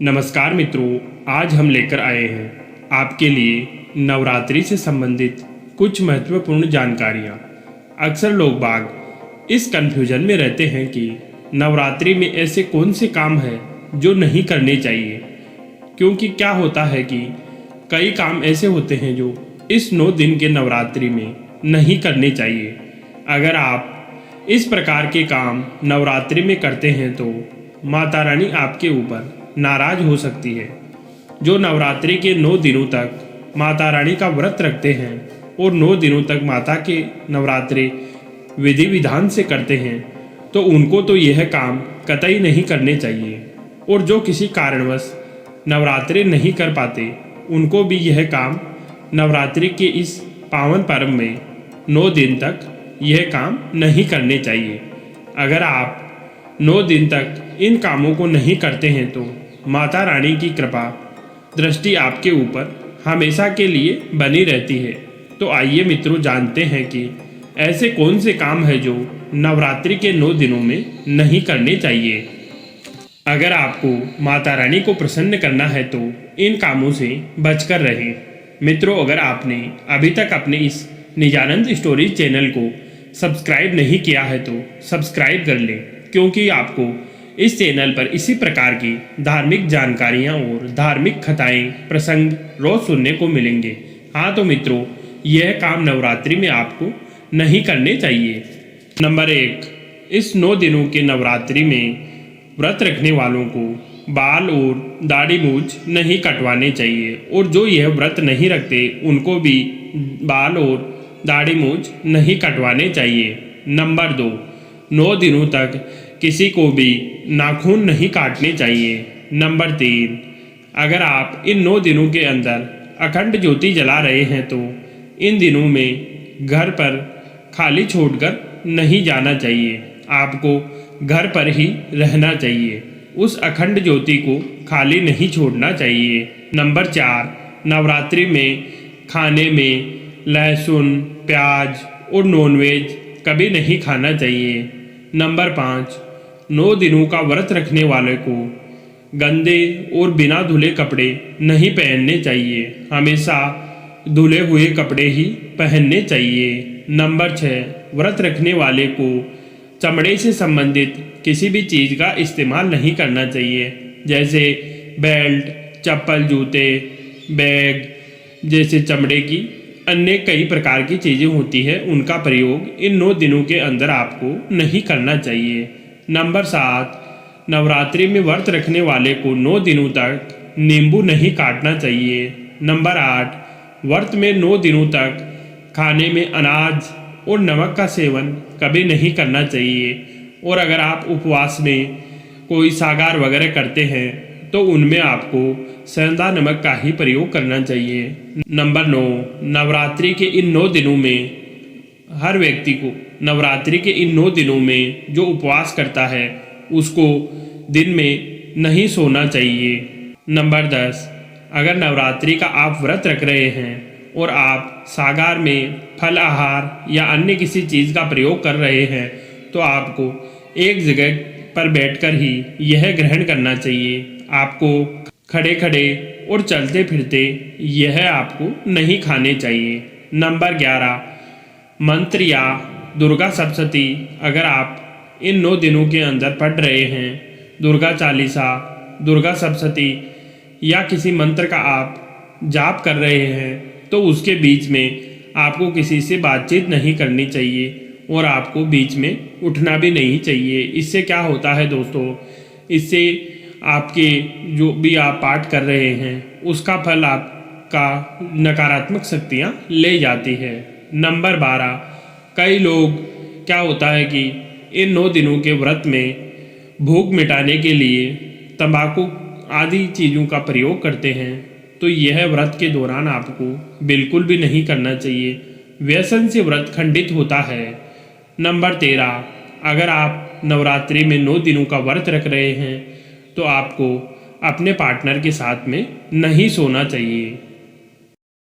नमस्कार मित्रों, आज हम लेकर आए हैं आपके लिए नवरात्रि से संबंधित कुछ महत्वपूर्ण जानकारियाँ। अक्सर लोग बाग इस कन्फ्यूजन में रहते हैं कि नवरात्रि में ऐसे कौन से काम हैं जो नहीं करने चाहिए, क्योंकि क्या होता है कि कई काम ऐसे होते हैं जो इस 9 दिन के नवरात्रि में नहीं करने चाहिए। अगर आप इस प्रकार के काम नवरात्रि में करते हैं तो माता रानी आपके ऊपर नाराज हो सकती है। जो नवरात्रि के 9 दिनों तक माता रानी का व्रत रखते हैं और 9 दिनों तक माता के नवरात्रि विधि विधान से करते हैं, तो उनको तो यह काम कतई नहीं करने चाहिए। और जो किसी कारणवश नवरात्रि नहीं कर पाते, उनको भी यह काम नवरात्रि के इस पावन पर्व में 9 दिन तक यह काम नहीं करने चाहिए। अगर आप 9 दिन तक इन कामों को नहीं करते हैं तो माता रानी की कृपा दृष्टि आपके ऊपर हमेशा के लिए बनी रहती है। तो आइए मित्रों, जानते हैं कि ऐसे कौन से काम हैं जो नवरात्रि के 9 दिनों में नहीं करने चाहिए। अगर आपको माता रानी को प्रसन्न करना है तो इन कामों से बचकर रहें। मित्रों, अगर आपने अभी तक अपने इस निजानंद स्टोरीज चैनल को सब्सक्राइब नहीं किया है तो सब्सक्राइब कर लें, क्योंकि आपको इस चैनल पर इसी प्रकार की धार्मिक जानकारियाँ और धार्मिक कथाएँ प्रसंग रोज सुनने को मिलेंगे। हाँ तो मित्रों, यह काम नवरात्रि में आपको नहीं करने चाहिए। नंबर 1, इस 9 दिनों के नवरात्रि में व्रत रखने वालों को बाल और दाढ़ी मूछ नहीं कटवाने चाहिए, और जो यह व्रत नहीं रखते उनको भी बाल और दाढ़ी मूछ नहीं कटवाने चाहिए। नंबर 2, 9 दिनों तक किसी को भी नाखून नहीं काटने चाहिए। नंबर 3, अगर आप इन 9 दिनों के अंदर अखंड ज्योति जला रहे हैं तो इन दिनों में घर पर खाली छोड़कर नहीं जाना चाहिए। आपको घर पर ही रहना चाहिए, उस अखंड ज्योति को खाली नहीं छोड़ना चाहिए। नंबर 4, नवरात्रि में खाने में लहसुन, प्याज और नॉनवेज कभी नहीं खाना चाहिए। नंबर 5, 9 दिनों का व्रत रखने वाले को गंदे और बिना धुले कपड़े नहीं पहनने चाहिए, हमेशा धुले हुए कपड़े ही पहनने चाहिए। नंबर 6, व्रत रखने वाले को चमड़े से संबंधित किसी भी चीज़ का इस्तेमाल नहीं करना चाहिए, जैसे बेल्ट, चप्पल, जूते, बैग जैसे चमड़े की अन्य कई प्रकार की चीज़ें होती है, उनका प्रयोग इन 9 दिनों के अंदर आपको नहीं करना चाहिए। नंबर 7, नवरात्रि में व्रत रखने वाले को 9 दिनों तक नींबू नहीं काटना चाहिए। नंबर 8, व्रत में 9 दिनों तक खाने में अनाज और नमक का सेवन कभी नहीं करना चाहिए, और अगर आप उपवास में कोई सागार वगैरह करते हैं तो उनमें आपको सेंधा नमक का ही प्रयोग करना चाहिए। नंबर 9, नवरात्रि के इन 9 दिनों में हर व्यक्ति को नवरात्रि के इन 9 दिनों में जो उपवास करता है उसको दिन में नहीं सोना चाहिए। नंबर 10, अगर नवरात्रि का आप व्रत रख रहे हैं और आप सागार में फल आहार या अन्य किसी चीज़ का प्रयोग कर रहे हैं तो आपको एक जगह पर बैठकर ही यह ग्रहण करना चाहिए। आपको खड़े खड़े और चलते फिरते यह आपको नहीं खाने चाहिए। नंबर 11, मंत्र या दुर्गा सप्तशती अगर आप इन 9 दिनों के अंदर पढ़ रहे हैं, दुर्गा चालीसा, दुर्गा सप्तशती या किसी मंत्र का आप जाप कर रहे हैं, तो उसके बीच में आपको किसी से बातचीत नहीं करनी चाहिए और आपको बीच में उठना भी नहीं चाहिए। इससे क्या होता है दोस्तों, इससे आपके जो भी आप पाठ कर रहे हैं उसका फल आपका नकारात्मक शक्तियाँ ले जाती है। नंबर 12, कई लोग क्या होता है कि इन 9 दिनों के व्रत में भूख मिटाने के लिए तंबाकू आदि चीज़ों का प्रयोग करते हैं, तो यह व्रत के दौरान आपको बिल्कुल भी नहीं करना चाहिए। व्यसन से व्रत खंडित होता है। नंबर 13, अगर आप नवरात्रि में 9 दिनों का व्रत रख रहे हैं तो आपको अपने पार्टनर के साथ में नहीं सोना चाहिए।